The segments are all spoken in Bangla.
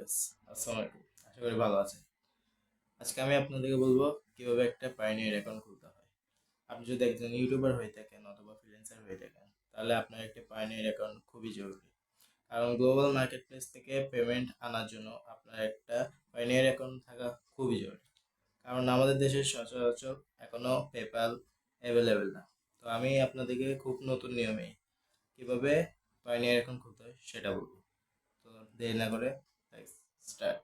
ভিউয়ার্স, আসসালামু আলাইকুম। আশা করি ভালো আছেন। আজকে আমি আপনাদেরকে বলবো কিভাবে একটা পায়োনিয়ার অ্যাকাউন্ট খুলতে হয়। আপনি যদি একজন ইউটিউবার হয়ে থাকেন অথবা ফ্রিল্যান্সার হয়ে থাকেন, তাহলে আপনার একটা পায়োনিয়ার অ্যাকাউন্ট খুবই জরুরি। কারণ গ্লোবাল মার্কেট প্লেস থেকে পেমেন্ট আনার জন্য আপনার একটা পায়োনিয়ার অ্যাকাউন্ট থাকা খুবই জরুরি। কারণ আমাদের দেশে সচরাচর এখনো পেপ্যাল অ্যাভেলেবেল না। তো আমি আপনাদেরকে খুব নতুন নিয়মে কিভাবে পায়োনিয়ার অ্যাকাউন্ট খুলতে হয় সেটা বলবো। তো দেরি না করে start.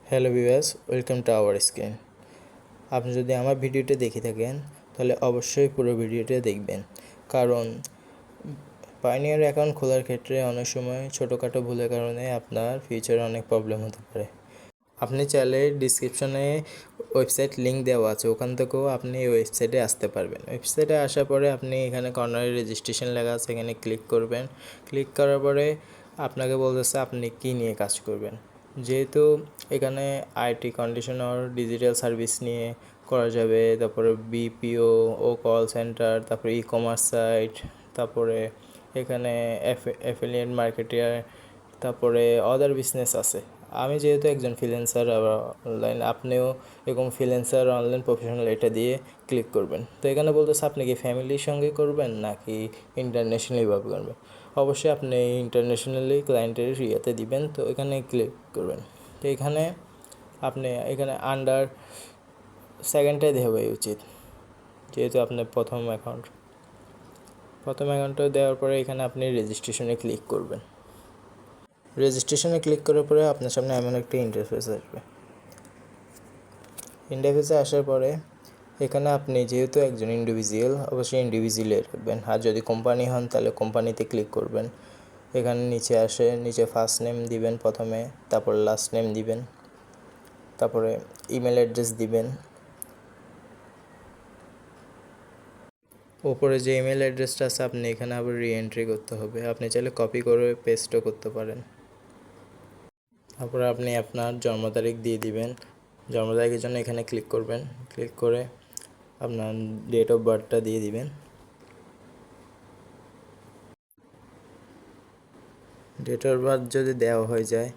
Hello viewers, welcome to our screen. আপনি যদি আমার ভিডিওটা দেখে থাকেন তাহলে অবশ্যই পুরো ভিডিওটা দেখবেন, কারণ পায়োনিয়ার অ্যাকাউন্ট খোলার ক্ষেত্রে অনেক সময় ছোটোখাটো ভুলের কারণে আপনার ফিউচারে অনেক প্রবলেম হতে পারে। আপনি চাইলে ডিসক্রিপশনে ওয়েবসাইট লিঙ্ক দেওয়া আছে, ওখান থেকেও আপনি এই ওয়েবসাইটে আসতে পারবেন। ওয়েবসাইটে আসার পরে আপনি এখানে কর্নারে রেজিস্ট্রেশন লেখা আছে, এখানে ক্লিক করবেন। ক্লিক করার পরে আপনাকে বলতেছে আপনি কী নিয়ে কাজ করবেন। যেহেতু এখানে আইটি কন্ডিশনার ডিজিটাল সার্ভিস নিয়ে করা যাবে, তারপরে বিপিও ও কল সেন্টার, তারপরে ই কমার্স সাইট, তারপরে এখানে অ্যাফিলিয়েট মার্কেটিয়ার, তারপরে অদার বিজনেস আছে। আমি যেহেতু একজন ফ্রিল্যান্সার অনলাইন, আপনিও এরকম ফ্রিল্যান্সার অনলাইন প্রফেশনাল এটা দিয়ে ক্লিক করবেন। তো এখানে বলতেছে আপনি কি ফ্যামিলির সঙ্গে করবেন নাকি ইন্টারন্যাশনালিভাবে করবেন। অবশ্যই আপনি ইন্টারন্যাশনালি ক্লায়েন্টের ইয়েতে দিবেন, তো এখানে ক্লিক করবেন। তো এখানে আপনি এখানে আন্ডার সেকেন্ডটাই দেওয়া উচিত, যেহেতু আপনার প্রথম অ্যাকাউন্টটা দেওয়ার পরে এখানে আপনি রেজিস্ট্রেশনে ক্লিক করবেন। রেজিস্ট্রেশনে ক্লিক করার পরে আপনার সামনে এমন একটা ইন্টারফেস আসবে। ইন্টারফেসে আসার পরে এখানে আপনি যেহেতু একজন ইন্ডিভিজুয়াল, অবশ্যই ইন্ডিভিজুয়ালে রাখবেন। আর যদি কোম্পানি হন তাহলে কোম্পানিতে ক্লিক করবেন। এখানে নিচে ফার্স্ট নেম দিবেন প্রথমে, তারপর লাস্ট নেম দিবেন, তারপরে ইমেল অ্যাড্রেস দিবেন। ওপরে যে ইমেল অ্যাড্রেসটা আছে আপনি এখানে আবার রিএন্ট্রি করতে হবে। আপনি চাইলে কপি করে পেস্টও করতে পারেন। তারপরে আপনি আপনার জন্ম তারিখ দিয়ে দিবেন। জন্ম তারিখের জন্য এখানে ক্লিক করবেন। ক্লিক করে আপনার ডেট অফ বার্থটা দিয়ে দিবেন। ডেট অফ বার্থ যদি দেওয়া হয়ে যায়,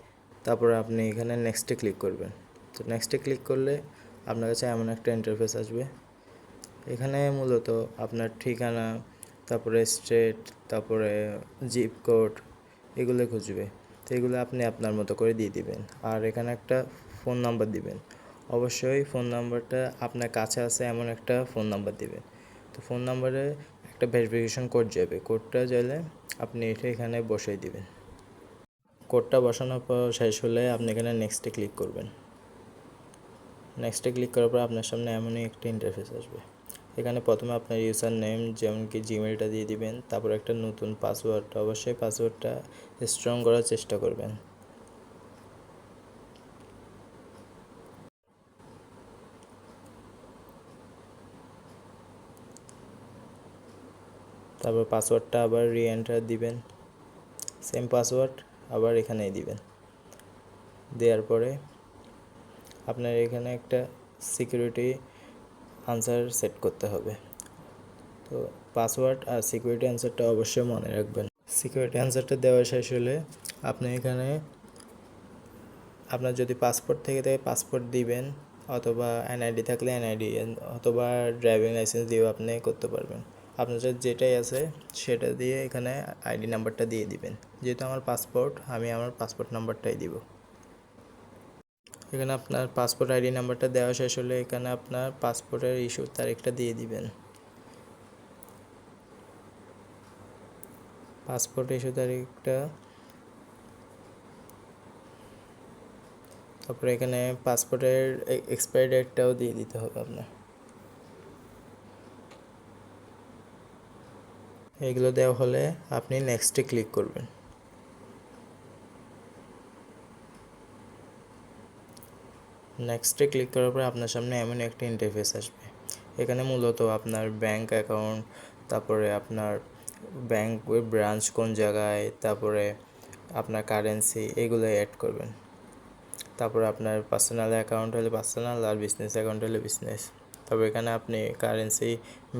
তারপরে আপনি এখানে নেক্সটে ক্লিক করবেন। তো নেক্সটে ক্লিক করলে আপনার কাছে এমন একটা ইন্টারফেস আসবে। এখানে মূলত আপনার ঠিকানা, তারপরে স্টেট, তারপরে জিপ কোড এগুলো খুঁজবে। তো এগুলো আপনি আপনার মতো করে দিয়ে দিবেন। আর এখানে একটা ফোন নাম্বার দিবেন। অবশ্যই ফোন নাম্বারটা আপনার কাছে আছে এমন একটা ফোন নাম্বার দিবেন। তো ফোন নাম্বারে একটা ভেরিফিকেশন কোড যাবে, কোডটা চাইলে আপনি এটা এখানে বসিয়ে দিবেন। কোডটা বসানোর পর শেষ হলে আপনি এখানে নেক্সটে ক্লিক করবেন। নেক্সটে ক্লিক করার পর আপনার সামনে এমনই একটা ইন্টারফেস আসবে। এখানে প্রথমে আপনার ইউজার নেম যেমন কি জিমেলটা দিয়ে দিবেন, তারপর একটা নতুন পাসওয়ার্ড, অবশ্যই পাসওয়ার্ডটা স্ট্রং করার চেষ্টা করবেন। তারপর পাসওয়ার্ডটা আবার রিএন্টার দিবেন, সেম পাসওয়ার্ড আবার এখানেই দিবেন। দেওয়ার পরে আপনার এখানে একটা সিকিউরিটি আনসার সেট করতে হবে। তো পাসওয়ার্ড আর সিকিউরিটি আনসারটা অবশ্যই মনে রাখবেন। সিকিউরিটি আনসারটা দেওয়া শেষ হলে আপনি এখানে আপনার যদি পাসপোর্ট থেকে থাকে পাসপোর্ট দিবেন, অথবা এনআইডি থাকলে এনআইডি, অথবা ড্রাইভিং লাইসেন্স দিয়েও আপনি করতে পারবেন। আপনার যেটাই আছে সেটা দিয়ে এখানে আইডি নাম্বারটা দিয়ে দিবেন। যেহেতু আমার পাসপোর্ট, আমি আমার পাসপোর্ট নাম্বারটাই দিব। এখানে আপনার পাসপোর্ট আইডি নাম্বারটা দেওয়া শেষ হলে এখানে আপনার পাসপোর্টের ইস্যুর তারিখটা দিয়ে দিবেন। পাসপোর্ট ইস্যু তারিখটা, তারপরে এখানে পাসপোর্টের এক্সপায়ারি ডেটটাও দিয়ে দিতে হবে আপনার। এগুলো দেওয়া হলে আপনি নেক্সটে ক্লিক করবেন। নেক্সটে ক্লিক করার পর আপনার সামনে এমন একটা ইন্টারফেস আসবে। এখানে মূলত আপনার ব্যাংক অ্যাকাউন্ট, তারপরে আপনার ব্যাংক ব্রাঞ্চ কোন জায়গায়, তারপরে আপনার কারেন্সি এগুলো অ্যাড করবেন। তারপরে আপনার পার্সোনাল অ্যাকাউন্ট হলে পার্সোনাল, আর বিজনেস অ্যাকাউন্ট হলে বিজনেস। তারপর এখানে আপনি কারেন্সি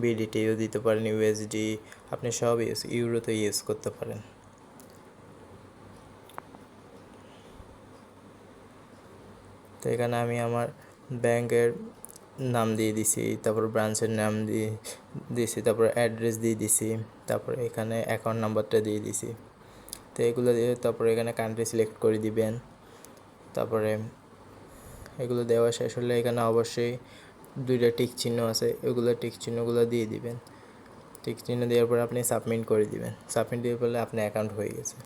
বিডিটিও দিতে পারেন, ইউএসডি, আপনি সব ইউরোতে ইউজ করতে পারেন। এখানে আমি আমার ব্যাংকের নাম দিয়ে দিছি, তারপর ব্রাঞ্চের নাম দিয়ে দিছি, তারপর অ্যাড্রেস দিয়ে দিছি, তারপরে এখানে অ্যাকাউন্ট নাম্বারটা দিয়ে দিছি। তো এগুলো দিয়ে তারপরে এখানে কান্ট্রি সিলেক্ট করে দিবেন। তারপরে এগুলো দেওয়া শেষ হলে এখানে অবশ্যই 2টা টিক চিহ্ন আছে, ওগুলো টিক চিহ্নগুলো দিয়ে দিবেন। টিক চিহ্ন দেওয়ার পরে আপনি সাবমিট করে দিবেন। সাবমিট দিয়ে বললে আপনার অ্যাকাউন্ট হয়ে গেছে।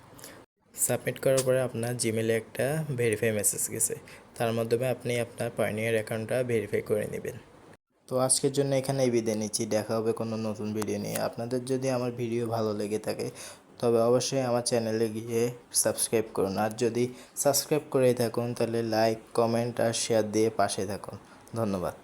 সাবমিট করার পরে আপনার জিমেলে একটা ভেরিফাই মেসেজ গেছে, তার মাধ্যমে আপনি আপনার পায়োনিয়ার অ্যাকাউন্টটা ভেরিফাই করে নেবেন। তো আজকের জন্য এখানেই বিদায় নিচ্ছি, দেখা হবে কোনো নতুন ভিডিও নিয়ে। আপনাদের যদি আমার ভিডিও ভালো লেগে থাকে তবে অবশ্যই আমার চ্যানেলে গিয়ে সাবস্ক্রাইব করুন, আর যদি সাবস্ক্রাইব করেই থাকুন তাহলে লাইক, কমেন্ট আর শেয়ার দিয়ে পাশে থাকুন। ধন্যবাদ।